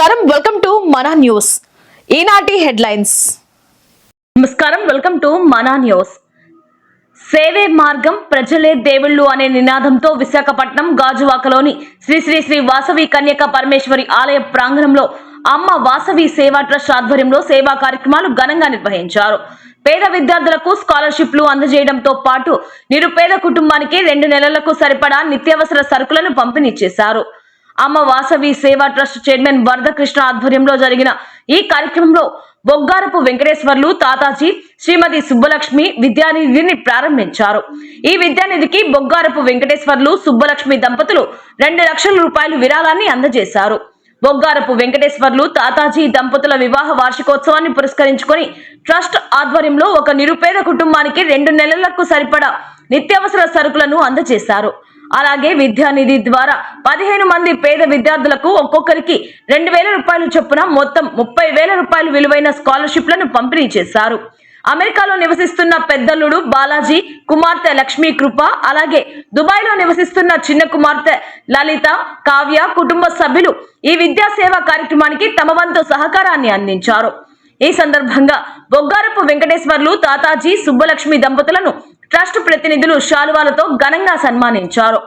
నమస్కారం, welcome to మన news. ఈనాటి హెడ్లైన్స్. నమస్కారం, వెల్కమ్ టు మన న్యూస్. సేవే మార్గం ప్రజలే దేవుళ్ళు అనే నినాదంతో విశాఖపట్నం గాజువాకలోని శ్రీ శ్రీ శ్రీ వాసవి కన్యక పరమేశ్వరి ఆలయ ప్రాంగణంలో అమ్మ వాసవి సేవా ట్రస్ట్ ఆధ్వర్యంలో సేవా కార్యక్రమాలు ఘనంగా నిర్వహించారు. పేద విద్యార్థులకు స్కాలర్షిప్లు అందజేయడంతో పాటు నిరుపేద కుటుంబానికి 2 నెలలకు సరిపడా నిత్యావసర సరుకులను పంపిణీ చేశారు. అమ్మ వాసవి సేవా ట్రస్ట్ చైర్మన్ వరదకృష్ణ ఆధ్వర్యంలో జరిగిన ఈ కార్యక్రమంలో బొగ్గారపు వెంకటేశ్వర్లు తాతాజీ శ్రీమతి సుబ్బలక్ష్మి విద్యానిధిని ప్రారంభించారు. ఈ విద్యానిధికి బొగ్గారపు వెంకటేశ్వర్లు సుబ్బలక్ష్మి దంపతులు 2 లక్షల రూపాయలు విరాళాన్ని అందజేశారు. బొగ్గారపు వెంకటేశ్వర్లు తాతాజీ దంపతుల వివాహ వార్షికోత్సవాన్ని పురస్కరించుకొని ట్రస్ట్ ఆధ్వర్యంలో ఒక నిరుపేద కుటుంబానికి 2 నెలలకు సరిపడా నిత్యావసర సరుకులను అందజేశారు. అలాగే విద్యానిధి ద్వారా 15 మంది పేద విద్యార్థులకు ఒక్కొక్కరికి 2,000 రూపాయలు చొప్పున మొత్తం 30,000 రూపాయలు విలువైన స్కాలర్షిప్లను పంపిణీ చేశారు. అమెరికాలో నివసిస్తున్న పెద్దల్లుడు బాలాజీ కుమార్తె లక్ష్మీ కృప, అలాగే దుబాయ్లో నివసిస్తున్న చిన్న కుమార్తె లలిత, కావ్య కుటుంబ సభ్యులు ఈ విద్యా సేవా కార్యక్రమానికి తమ వంతు సహకారాన్ని అందించారు. ఈ సందర్భంగా బొగ్గారపు వెంకటేశ్వర్లు తాతాజీ సుబ్బలక్ష్మి దంపతులను ట్రస్ట్ ప్రతినిధులు శాలువాలతో ఘనంగా సన్మానించారు.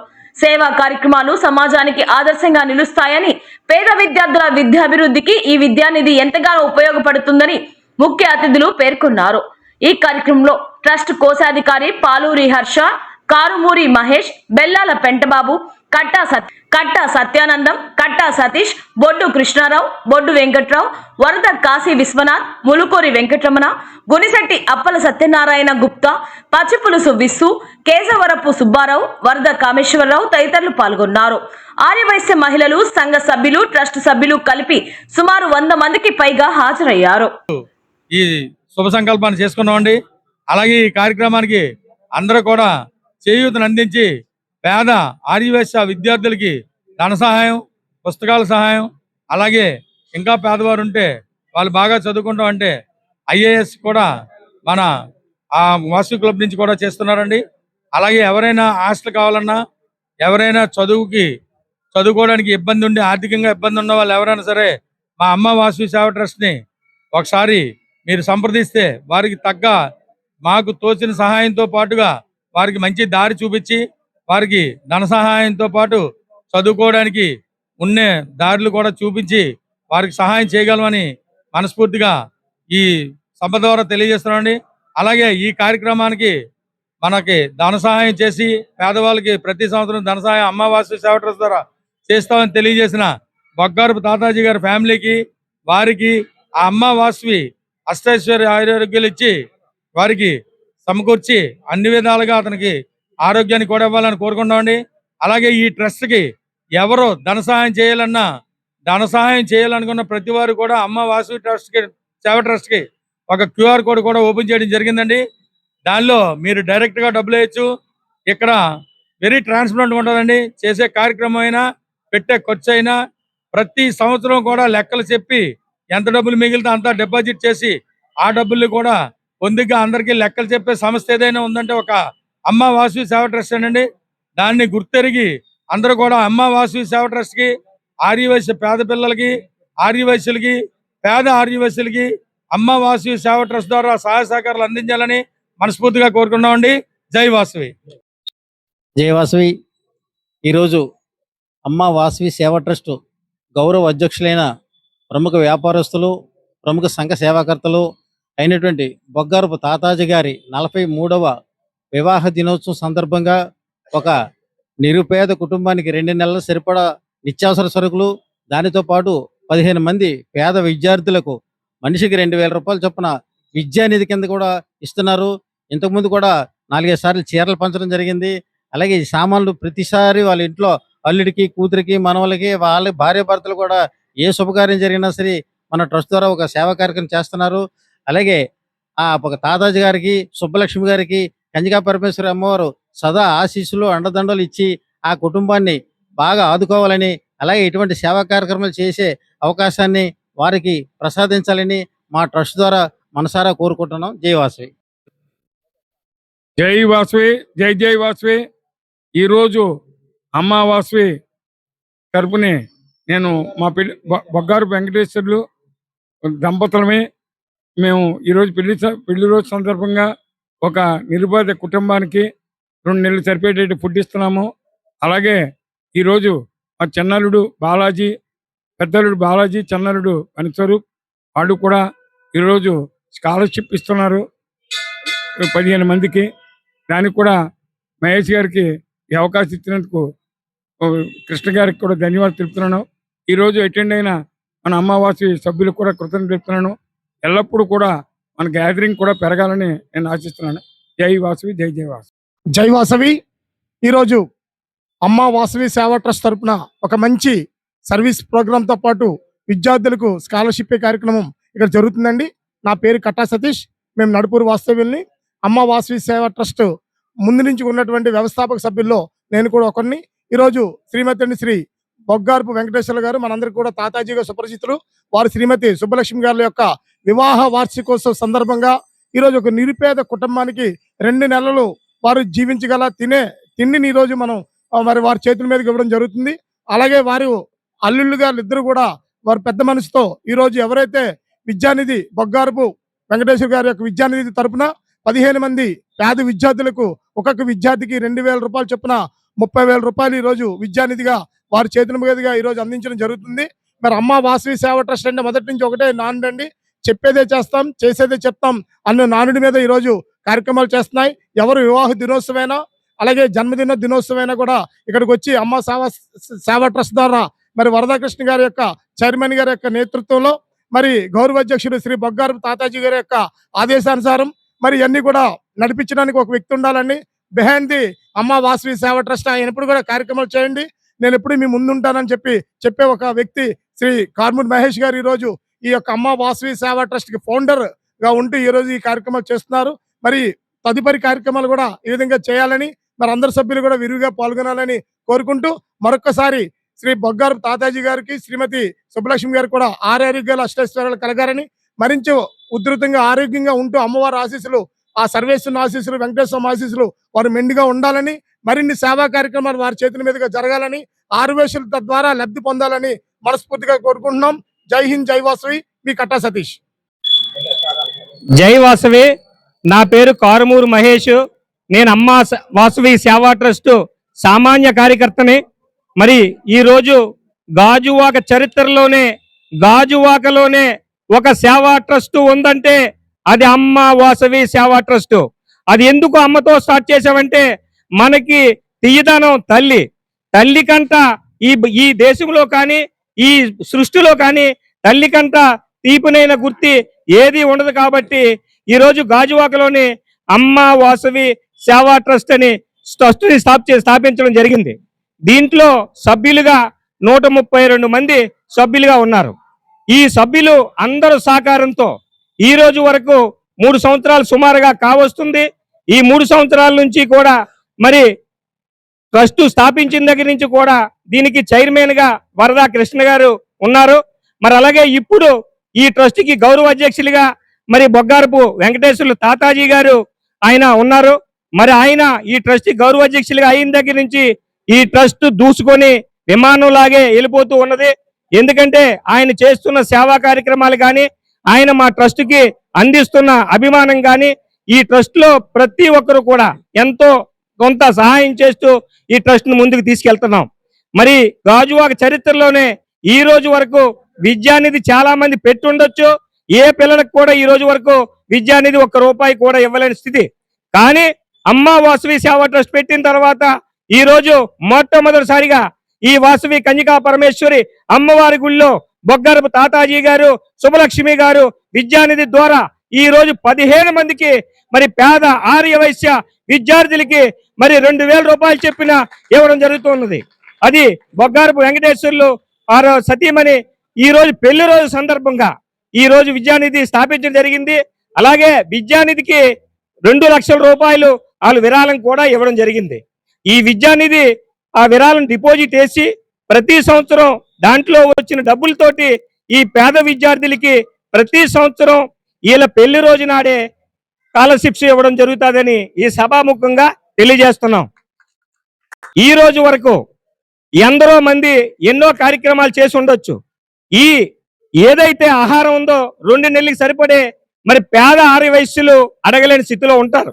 సేవా కార్యక్రమాలు సమాజానికి ఆదర్శంగా నిలుస్తాయని, పేద విద్యార్థుల విద్యాభివృద్ధికి ఈ విద్యానిధి ఎంతగానో ఉపయోగపడుతుందని ముఖ్య అతిథులు పేర్కొన్నారు. ఈ కార్యక్రమంలో ట్రస్ట్ కోశాధికారి పాలూరి హర్ష, కారుమూరి మహేష్, బెల్లాల పెంటబాబు, కట్టా సత్యానందం, కట్టా సతీష్, బొడ్డు కృష్ణారావు, బొడ్డు వెంకట్రావు, వరద కాశీ విశ్వనాథ్, ములుకూరి వెంకటరమణ, గునిశెట్టి అప్పల సత్యనారాయణ గుప్తా, పచ్చిపులుసు విస్సు, కేశవరపు సుబ్బారావు, వరద కామేశ్వరరావు తదితరులు పాల్గొన్నారు. ఆర్యవైశ్య మహిళలు సంఘ సభ్యులు, ట్రస్ట్ సభ్యులు కలిపి సుమారు 100 మందికి పైగా హాజరయ్యారు. ఈ శుభ సంకల్పాన్ని చేసుకున్నామండి. అలాగే ఈ కార్యక్రమానికి అందరూ కూడా చేయూతను అందించి పేద ఆర్యవైశ్య విద్యార్థులకి ధన సహాయం, పుస్తకాల సహాయం, అలాగే ఇంకా పేదవారు ఉంటే వాళ్ళు బాగా చదువుకుంటాం అంటే IAS కూడా మన వాసు క్లబ్ నుంచి కూడా చేస్తున్నారండి. అలాగే ఎవరైనా హాస్టల్ కావాలన్నా, ఎవరైనా చదువుకోవడానికి ఇబ్బంది ఉండి ఆర్థికంగా ఇబ్బంది ఉన్న వాళ్ళు ఎవరైనా సరే మా అమ్మ వాసవి సేవ ట్రస్ట్ని ఒకసారి మీరు సంప్రదిస్తే వారికి తగ్గ మాకు తోచిన సహాయంతో పాటుగా వారికి మంచి దారి చూపించి వారికి ధన సహాయంతో పాటు చదువుకోవడానికి ఉన్నే దారులు కూడా చూపించి వారికి సహాయం చేయగలమని మనస్ఫూర్తిగా ఈ సభ ద్వారా తెలియజేస్తున్నామండి. అలాగే ఈ కార్యక్రమానికి మనకి ధన సహాయం చేసి పేదవాళ్ళకి ప్రతి సంవత్సరం ధన సహాయం అమ్మ వాసవి సేవ ట్రస్ట్ ద్వారా చేస్తామని తెలియజేసిన బొగ్గారపు తాతాజీ గారి ఫ్యామిలీకి, వారికి ఆ అమ్మ వాసవి అష్టైశ్వర్య ఆరోగ్యాలు ఇచ్చి వారికి సమకూర్చి అన్ని విధాలుగా అతనికి ఆరోగ్యాన్ని కూడా ఇవ్వాలని కోరుకుంటామండి. అలాగే ఈ ట్రస్ట్కి ఎవరు ధన సహాయం చేయాలనుకున్న ప్రతి వారు కూడా అమ్మ వాసవి సేవ ట్రస్ట్కి ఒక QR కోడ్ కూడా ఓపెన్ చేయడం జరిగిందండి. దానిలో మీరు డైరెక్ట్గా డబ్బులు వేయచ్చు. ఇక్కడ వెరీ ట్రాన్స్పరెంట్గా ఉంటుందండి. చేసే కార్యక్రమం అయినా, పెట్టే ఖర్చు అయినా ప్రతి సంవత్సరం కూడా లెక్కలు చెప్పి ఎంత డబ్బులు మిగిలితే అంతా డిపాజిట్ చేసి ఆ డబ్బుల్ని కూడా పొందిగా అందరికీ లెక్కలు చెప్పే సంస్థ ఏదైనా ఉందంటే ఒక అమ్మ వాసవి సేవ ట్రస్ట్ అండి. దాన్ని గుర్తెరిగి అందరూ కూడా అమ్మ వాసవి సేవ ట్రస్ట్కి, ఆర్యవైశ్య పేద పిల్లలకి, ఆర్యవైశ్యులకి, పేద ఆర్యవైశ్యులకి అమ్మ వాసవి సేవ ట్రస్ట్ ద్వారా సహాయ సహకారాలు అందించాలని మనస్ఫూర్తిగా కోరుకున్నామండి. జై వాసవి. జై వాసవి. ఈరోజు అమ్మ వాసవి సేవ ట్రస్ట్ గౌరవ అధ్యక్షులైన ప్రముఖ వ్యాపారస్తులు, ప్రముఖ సంఘ సేవాకర్తలు అయినటువంటి బొగ్గారపు తాతాజీ గారి 43వ వివాహ దినోత్సవం సందర్భంగా ఒక నిరుపేద కుటుంబానికి 2 నెలల సరిపడా నిత్యావసర సరుకులు, దానితో పాటు 15 మంది పేద విద్యార్థులకు మనిషికి 2,000 రూపాయలు చొప్పున విద్యానిధి కింద కూడా ఇస్తున్నారు. ఇంతకుముందు కూడా 4-5 సార్లు చీరలు పంచడం జరిగింది. అలాగే ఈ సామాన్లు ప్రతిసారి వాళ్ళ ఇంట్లో అల్లుడికి, కూతురికి, మనవలకి, వాళ్ళ భార్య భర్తలు కూడా ఏ శుభకార్యం జరిగినా సరే మన ట్రస్ట్ ద్వారా ఒక సేవా కార్యక్రమం చేస్తున్నారు. అలాగే ఒక తాతాజీ గారికి, సుబ్బలక్ష్మి గారికి కన్యకా పరమేశ్వరి అమ్మవారు సదా ఆశీస్సులు, అండదండలు ఇచ్చి ఆ కుటుంబాన్ని బాగా ఆదుకోవాలని, అలాగే ఇటువంటి సేవా కార్యక్రమాలు చేసే అవకాశాన్ని వారికి ప్రసాదించాలని మా ట్రస్ట్ ద్వారా మనసారా కోరుకుంటున్నాం. జై వాసవి. జై వాసవి. జై వాసవి. ఈరోజు అమ్మ వాసవి తరపుని నేను మా బొగ్గారు వెంకటేశ్వర్లు దంపతులమే. మేము ఈరోజు పెళ్లి రోజు సందర్భంగా ఒక నిరుపేద కుటుంబానికి 2 నెలలు సరిపోయేటట్టు ఫుడ్ ఇస్తున్నాము. అలాగే ఈరోజు మా చిన్నల్లుడు బాలాజీ, పెద్దల్లుడు బాలాజీ, చిన్నల్లుడు అనిస్వరూప్ వాళ్ళు కూడా ఈరోజు స్కాలర్షిప్ ఇస్తున్నారు 15 మందికి. దానికి కూడా మహేష్ గారికి ఈ అవకాశం ఇచ్చినందుకు కృష్ణ గారికి కూడా ధన్యవాదాలు తెలుపుతున్నాను. ఈరోజు అటెండ్ అయిన మన అమ్మవాసి సభ్యులకు కూడా కృతజ్ఞతలు తెలుపుతున్నాను. ఎల్లప్పుడూ కూడా మన గ్యాదరింగ్ కూడా పెరగాలని నేను ఆశిస్తున్నాను. జై వాసవి, జై జై వాసవి. జై వాసవి. ఈరోజు అమ్మ వాసవి సేవా ట్రస్ట్ తరపున ఒక మంచి సర్వీస్ ప్రోగ్రాంతో పాటు విద్యార్థులకు స్కాలర్షిప్ కార్యక్రమం ఇక్కడ జరుగుతుందండి. నా పేరు కట్టా సతీష్. మేము నడుపూరు వాస్తవ్యుల్ని. అమ్మ వాసవి సేవా ట్రస్ట్ ముందు నుంచి ఉన్నటువంటి వ్యవస్థాపక సభ్యుల్లో నేను కూడా ఒకరిని. ఈరోజు శ్రీమతి శ్రీ బొగ్గారపు వెంకటేశ్వర గారు మనందరికీ కూడా తాతాజీగా సుపరిచితులు. వారు శ్రీమతి సుబ్బలక్ష్మి గారి యొక్క వివాహ వార్షికోత్సవ సందర్భంగా ఈరోజు ఒక నిరుపేద కుటుంబానికి 2 నెలలు వారు జీవించగల తిండిని ఈరోజు మనం మరి వారి చేతుల మీదకి ఇవ్వడం జరుగుతుంది. అలాగే వారు అల్లుళ్ళు గారు ఇద్దరు కూడా వారు పెద్ద మనసుతో ఈరోజు ఎవరైతే విద్యానిధి బొగ్గారపు వెంకటేశ్వర గారి యొక్క విద్యానిధి తరపున 15 మంది పేద విద్యార్థులకు ఒక్కొక్క విద్యార్థికి 2,000 రూపాయలు చొప్పున 30,000 రూపాయలు ఈరోజు విద్యానిధిగా వారి చేతుల మీదుగా ఈరోజు అందించడం జరుగుతుంది. మరి అమ్మ వాసవి సేవా ట్రస్ట్ అంటే మొదటి నుంచి ఒకటే నానుడండి, చెప్పేదే చేస్తాం, చేసేదే చెప్తాం అన్న నానుడి మీద ఈరోజు కార్యక్రమాలు చేస్తున్నాయి. ఎవరు వివాహ దినోత్సవమైనా అలాగే జన్మదిన దినోత్సవమైనా కూడా ఇక్కడికి వచ్చి అమ్మ సేవా ట్రస్ట్ ద్వారా మరి వరదాకృష్ణ గారి యొక్క చైర్మన్ గారి యొక్క నేతృత్వంలో మరి గౌరవ అధ్యక్షుడు శ్రీ బొగ్గారపు తాతాజీ గారి యొక్క ఆదేశానుసారం మరి ఇవన్నీ కూడా నడిపించడానికి ఒక వ్యక్తి ఉండాలని బిహైండ్ ది అమ్మ వాసవి సేవా ట్రస్ట్ ఆయన ఎప్పుడు కూడా కార్యక్రమాలు చేయండి, నేను ఎప్పుడు మీ ముందు ఉంటానని చెప్పే ఒక వ్యక్తి శ్రీ కార్మూర్ మహేష్ గారు ఈరోజు ఈ యొక్క అమ్మ వాసవి సేవా ట్రస్ట్ కి ఫౌండర్ గా ఉంటూ ఈ రోజు ఈ కార్యక్రమాలు చేస్తున్నారు. మరి తదుపరి కార్యక్రమాలు కూడా ఈ విధంగా చేయాలని మరి అందరు సభ్యులు కూడా విరివిగా పాల్గొనాలని కోరుకుంటూ మరొకసారి శ్రీ బొగ్గారు తాతాజీ గారికి శ్రీమతి సుబ్బలక్ష్మి గారికి కూడా ఆరోగ్యాలు అష్టైశ్వర్యాలు కలగాలని మరింత ఉధృతంగా ఆరోగ్యంగా ఉంటూ అమ్మవారి ఆశీస్సులు, ఆ సర్వేశ్వరుని ఆశీస్సులు, వెంకటేశ్వర ఆశీస్సులు వారు మెండుగా ఉండాలని, మరిన్ని సేవా కార్యక్రమాలు వారి చేతుల మీదుగా జరగాలని, ఆరువేశుల తద్వారా లబ్ధి పొందాలని మనస్ఫూర్తిగా కోరుకుంటున్నాం. జై హింద్, జై వాసవి. మీ కట్టా సతీష్. జై వాసవి. నా పేరు కారుమూరు మహేష్. నేను అమ్మ వాసవి సేవా ట్రస్ట్ సామాన్య కార్యకర్తని. మరి ఈరోజు గాజువాకలోనే ఒక సేవా ట్రస్ట్ ఉందంటే అది అమ్మ వాసవి సేవా ట్రస్ట్. అది ఎందుకు అమ్మతో స్టార్ట్ చేసామంటే మనకి తీయదనం తల్లి కంట ఈ దేశంలో కానీ ఈ సృష్టిలో కానీ తల్లి కంట తీపినైన గుర్తి ఏది ఉండదు. కాబట్టి ఈరోజు గాజువాకలోని అమ్మ వాసవి సేవా ట్రస్ట్ అని ట్రస్ట్ని స్థాపించడం జరిగింది. దీంట్లో సభ్యులుగా 132 మంది సభ్యులుగా ఉన్నారు. ఈ సభ్యులు అందరూ సహకారంతో ఈ రోజు వరకు 3 సంవత్సరాలు సుమారుగా కావస్తుంది. ఈ 3 సంవత్సరాల నుంచి కూడా మరి ట్రస్ట్ స్థాపించిన దగ్గర నుంచి కూడా దీనికి చైర్మన్ గా వరదా కృష్ణ గారు ఉన్నారు. మరి అలాగే ఇప్పుడు ఈ ట్రస్ట్ కి గౌరవ అధ్యక్షులుగా మరి బొగ్గారపు వెంకటేశ్వర్లు తాతాజీ గారు ఆయన ఉన్నారు. మరి ఆయన ఈ ట్రస్ట్ గౌరవ అధ్యక్షులుగా అయిన దగ్గర నుంచి ఈ ట్రస్ట్ దూసుకొని విమానంలాగే వెళ్ళిపోతూ ఉన్నది. ఎందుకంటే ఆయన చేస్తున్న సేవా కార్యక్రమాలు కానీ ఆయన మా ట్రస్ట్ కి అందిస్తున్న అభిమానం కానీ ఈ ట్రస్ట్ లో ప్రతి ఒక్కరు కూడా ఎంతో కొంత సహాయం చేస్తూ ఈ ట్రస్ట్ ను ముందుకు తీసుకెళ్తున్నాం. మరి గాజువాక చరిత్రలోనే ఈ రోజు వరకు విద్యానిధి చాలా మంది పెట్టుండొచ్చు, ఏ పిల్లలకు కూడా ఈ రోజు వరకు విద్యానిధి ₹1 కూడా ఇవ్వలేని స్థితి. కానీ అమ్మ వాసవి సేవా ట్రస్ట్ పెట్టిన తర్వాత ఈ రోజు మొట్టమొదటిసారిగా ఈ వాసవి కన్యకా పరమేశ్వరి అమ్మవారి గుళ్ళో బొగ్గారపు తాతాజీ గారు, సుబ్బలక్ష్మి గారు విద్యానిధి ద్వారా ఈ రోజు 15 మందికి మరి పేద ఆర్య వైశ్య విద్యార్థులకి మరి ₹2,000 చెప్పిన ఇవ్వడం జరుగుతున్నది. అది బొగ్గారపు వెంకటేశ్వర్లు వారు సతీమణి ఈ రోజు పెళ్లి రోజు సందర్భంగా ఈ రోజు విద్యానిధి స్థాపించడం జరిగింది. అలాగే విద్యానిధికి ₹2 లక్షల వాళ్ళు విరాళం కూడా ఇవ్వడం జరిగింది. ఈ విద్యానిధి ఆ విరాళం డిపాజిట్ వేసి ప్రతి సంవత్సరం దాంట్లో వచ్చిన డబ్బులతోటి ఈ పేద విద్యార్థులకి ప్రతి సంవత్సరం వీళ్ళ పెళ్లి రోజు నాడే స్కాలర్షిప్స్ ఇవ్వడం జరుగుతుందని ఈ సభాముఖంగా తెలియజేస్తున్నాం. ఈ రోజు వరకు ఎందరో మంది ఎన్నో కార్యక్రమాలు చేసి ఉండొచ్చు. ఈ ఏదైతే ఆహారం ఉందో 2 నెలలకు సరిపడే మరి పేద ఆర్యవైశ్యులు అడగలేని స్థితిలో ఉంటారు.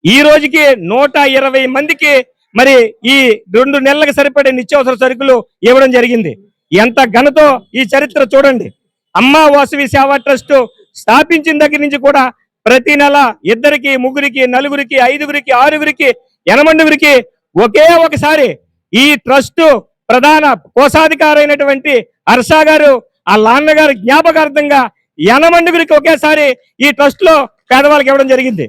ఈ రోజుకి 120 మందికి మరి ఈ 2 నెలలకు సరిపడే నిత్యావసర సరుకులు ఇవ్వడం జరిగింది. ఎంత ఘనతో ఈ చరిత్ర చూడండి. అమ్మా వాసవి సేవా ట్రస్ట్ స్థాపించిన దగ్గర నుంచి కూడా ప్రతి నెల 2కి, 3కి, 4కి, 5కి, 6కి, 8కి ఒకే ఒకసారి ఈ ట్రస్ట్ ప్రధాన కోశాధికారి అయినటువంటి హర్ష గారు ఆ నాన్నగారు జ్ఞాపకార్థంగా 8 ఒకేసారి ఈ ట్రస్ట్ లో పేదవాళ్ళకి ఇవ్వడం జరిగింది.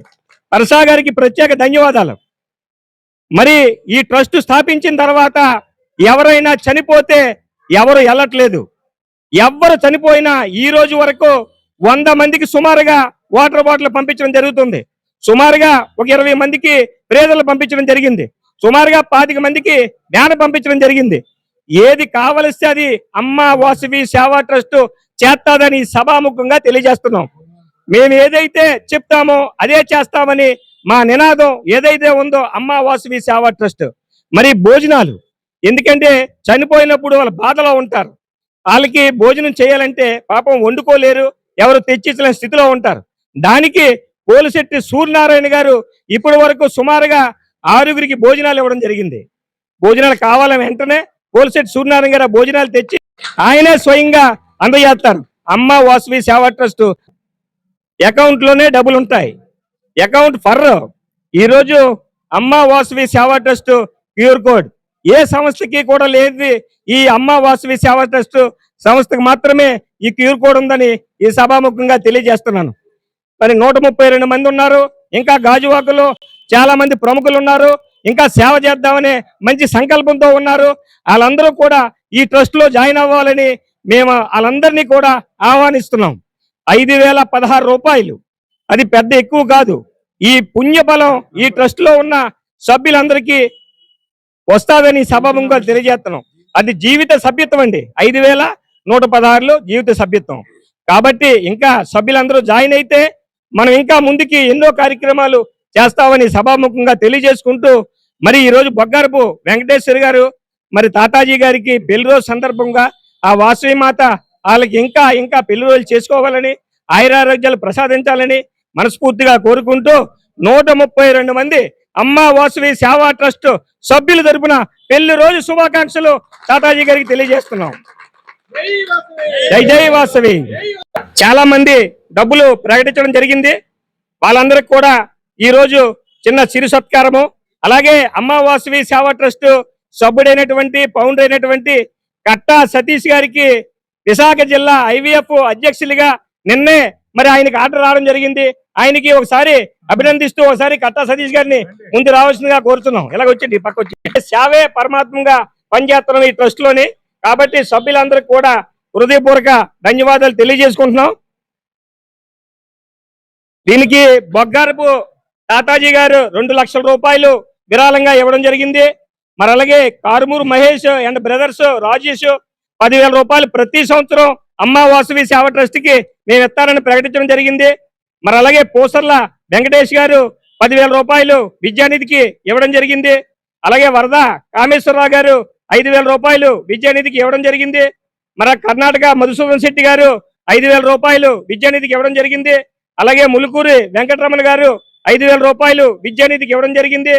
హర్ష గారికి ప్రత్యేక ధన్యవాదాలు. మరి ఈ ట్రస్ట్ స్థాపించిన తర్వాత ఎవరైనా చనిపోతే ఎవరు వెళ్ళట్లేదు. ఎవరు చనిపోయినా ఈ రోజు వరకు 100 మందికి సుమారుగా వాటర్ బాటిల్ పంపించడం జరుగుతుంది. సుమారుగా ఒక 20 మందికి ప్రేదలు పంపించడం జరిగింది. సుమారుగా 25 మందికి జ్ఞానం పంపించడం జరిగింది. ఏది కావలిస్తే అది అమ్మా వాసవి సేవా ట్రస్ట్ చేస్తాదని సభాముఖంగా తెలియజేస్తున్నాం. మేము ఏదైతే చెప్తామో అదే చేస్తామని మా నినాదం ఏదైతే ఉందో అమ్మా వాసవి సేవా ట్రస్ట్. మరి భోజనాలు, ఎందుకంటే చనిపోయినప్పుడు వాళ్ళ బాధలో ఉంటారు. వాళ్ళకి భోజనం చేయాలంటే పాపం వండుకోలేరు, ఎవరు తెచ్చిచ్చలేని స్థితిలో ఉంటారు. దానికి పోలిశెట్టి సూర్యనారాయణ గారు ఇప్పటి వరకు సుమారుగా 6 భోజనాలు ఇవ్వడం జరిగింది. భోజనాలు కావాలని వెంటనే పోలిశెట్టి సూర్యనారాయణ గారు భోజనాలు తెచ్చి ఆయనే స్వయంగా అందజేస్తారు. అమ్మా వాసవి సేవా ట్రస్ట్ అకౌంట్ లోనే డబ్బులు ఉంటాయి. అకౌంట్ ఫర్ ఈరోజు అమ్మా వాసవి సేవా ట్రస్ట్ క్యూఆర్ కోడ్ ఏ సంస్థకి కూడా లేదు. ఈ అమ్మా వాసవి సేవా ట్రస్ట్ సంస్థకు మాత్రమే ఈ క్యూఆర్ కోడ్ ఉందని ఈ సభాముఖంగా తెలియజేస్తున్నాను. మరి 132 మంది ఉన్నారు. ఇంకా గాజువాకలో చాలా మంది ప్రముఖులు ఉన్నారు. ఇంకా సేవ చేద్దామనే మంచి సంకల్పంతో ఉన్నారు. వాళ్ళందరూ కూడా ఈ ట్రస్ట్ లో జాయిన్ అవ్వాలని మేము వాళ్ళందరినీ కూడా ఆహ్వానిస్తున్నాం. 5,016 రూపాయలు, అది పెద్ద ఎక్కువ కాదు. ఈ పుణ్యఫలం ఈ ట్రస్ట్ లో ఉన్న సభ్యులందరికీ వస్తాదని సభాముఖంగా తెలియజేస్తున్నాం. అది జీవిత సభ్యత్వం అండి. 5,116 జీవిత సభ్యత్వం. కాబట్టి ఇంకా సభ్యులందరూ జాయిన్ అయితే మనం ఇంకా ముందుకి ఎన్నో కార్యక్రమాలు చేస్తామని సభాముఖంగా తెలియజేసుకుంటూ, మరి ఈరోజు బొగ్గారపు వెంకటేశ్వర గారు మరి తాతాజీ గారికి పెళ్లి రోజు సందర్భంగా ఆ వాసవి మాత వాళ్ళకి ఇంకా ఇంకా పెళ్లి రోజులు చేసుకోవాలని, ఆయురారోగ్యాలు ప్రసాదించాలని మనస్ఫూర్తిగా కోరుకుంటూ 132 మంది అమ్మా వాసవి సేవా ట్రస్ట్ సభ్యుల తరపున పెళ్లి రోజు శుభాకాంక్షలు తాతాజీ గారికి తెలియజేస్తున్నాం. జై జై వాసవి. చాలా మంది డబ్బులు ప్రకటించడం జరిగింది. వాళ్ళందరికి కూడా ఈ రోజు చిన్న చిరు సత్కారము. అలాగే అమ్మా వాసవి సేవా ట్రస్ట్ సభ్యుడైనటువంటి ఫౌండర్ అయినటువంటి కట్టా సతీష్ గారికి విశాఖ జిల్లా ఐవీఎఫ్ అధ్యక్షులుగా నిన్నే మరి ఆయనకి ఆర్డర్ రావడం జరిగింది. ఆయనకి ఒకసారి అభినందిస్తూ ఒకసారి కట్టా సతీష్ గారిని ముందు రావాల్సిందిగా కోరుతున్నాం. ఎలాగొచ్చింది పక్క వచ్చి సేవే పరమాత్మంగా పనిచేస్తున్నాం ఈ ట్రస్ట్ లోని. కాబట్టి సభ్యులందరికీ కూడా హృదయపూర్వక ధన్యవాదాలు తెలియజేసుకుంటున్నాం. దీనికి బొగ్గారపు తాతాజీ గారు 2 లక్షల రూపాయలు విరాళంగా ఇవ్వడం జరిగింది. మరి అలాగే కారుమూరు మహేష్ అండ్ బ్రదర్స్ రాజేష్ 10,000 రూపాయలు ప్రతి సంవత్సరం అమ్మా వాసవి సేవా ట్రస్ట్ కి మేము ఇస్తారని ప్రకటించడం జరిగింది. మరి అలాగే పోసర్ల వెంకటేష్ గారు 10,000 రూపాయలు విద్యానిధికి ఇవ్వడం జరిగింది. అలాగే వరద కామేశ్వరరావు గారు 5,000 రూపాయలు విద్యానిధికి ఇవ్వడం జరిగింది. మరి కర్ణాటక మధుసూదన్ శెట్టి గారు 5,000 రూపాయలు విద్యానిధికి ఇవ్వడం జరిగింది. అలాగే ములుకూరి వెంకటరమణ గారు 5,000 రూపాయలు విద్యానిధికి ఇవ్వడం జరిగింది.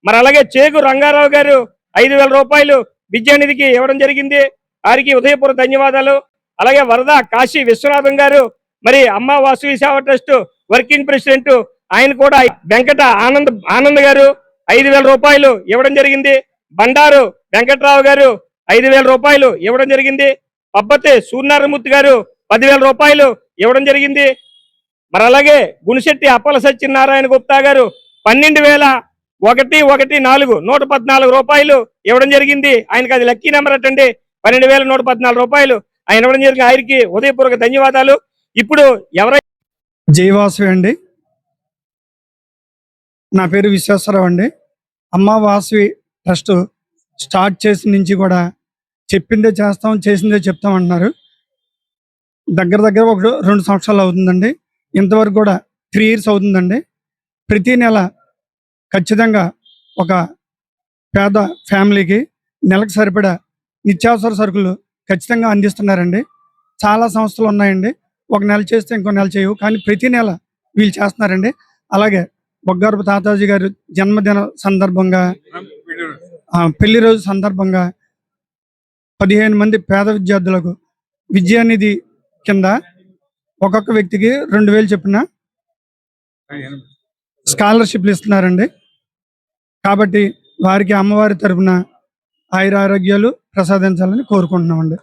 మరి అలాగే చేగు రంగారావు గారు 5,000 రూపాయలు విద్యానిధికి ఇవ్వడం జరిగింది. వారికి ఉదయపూర్వక ధన్యవాదాలు. అలాగే వరద కాశీ విశ్వనాథం గారు మరి అమ్మా వాసవి సేవా ట్రస్ట్ వర్కింగ్ ప్రెసిడెంట్, ఆయన కూడా వెంకట ఆనంద్ గారు 5,000 రూపాయలు ఇవ్వడం జరిగింది. బండారు వెంకట్రావు గారు 5,000 రూపాయలు ఇవ్వడం జరిగింది. పబ్బతి సూర్యనారాయణమూర్తి గారు 10,000 రూపాయలు ఇవ్వడం జరిగింది. మరి అలాగే గునిశెట్టి అప్పల సత్యనారాయణ గుప్తా గారు 12,114 114 రూపాయలు ఇవ్వడం జరిగింది. ఆయనకి అది లక్కీ నెంబర్ అటండి. 12,114 రూపాయలు ఆయన ఇవ్వడం జరిగింది. ఆయనకి ఉదయపూర్వక ధన్యవాదాలు. ఇప్పుడు ఎవరైనా జైవాసవి అండి, నా పేరు విశ్వేశ్వరరావు అండి. అమ్మా వాసవి ట్రస్ట్ స్టార్ట్ చేసిన నుంచి కూడా చెప్పిందే చేస్తాం, చేసిందే చెప్తాం అంటున్నారు. దగ్గర దగ్గర ఒక 2 సంవత్సరాలు అవుతుందండి. ఇంతవరకు కూడా 3 years అవుతుందండి. ప్రతి నెల ఖచ్చితంగా ఒక పేద ఫ్యామిలీకి నెలకు సరిపడా నిత్యావసర సరుకులు ఖచ్చితంగా అందిస్తున్నారండి. చాలా సంస్థలు ఉన్నాయండి, ఒక నెల చేస్తే ఇంకో నెల చేయవు, కానీ ప్రతి నెల వీళ్ళు చేస్తున్నారండి. అలాగే బొగ్గారపు తాతాజీ గారి జన్మదిన సందర్భంగా, పెళ్లి రోజు సందర్భంగా 15 మంది పేద విద్యార్థులకు విద్యానిధి కింద ఒక్కొక్క వ్యక్తికి 2000 చొప్పున స్కాలర్షిప్లు ఇస్తున్నారండి. కాబట్టి వారికి అమ్మవారి తరపున ఆయురారోగ్యాలు ప్రసాదించాలని కోరుకుంటున్నామండి.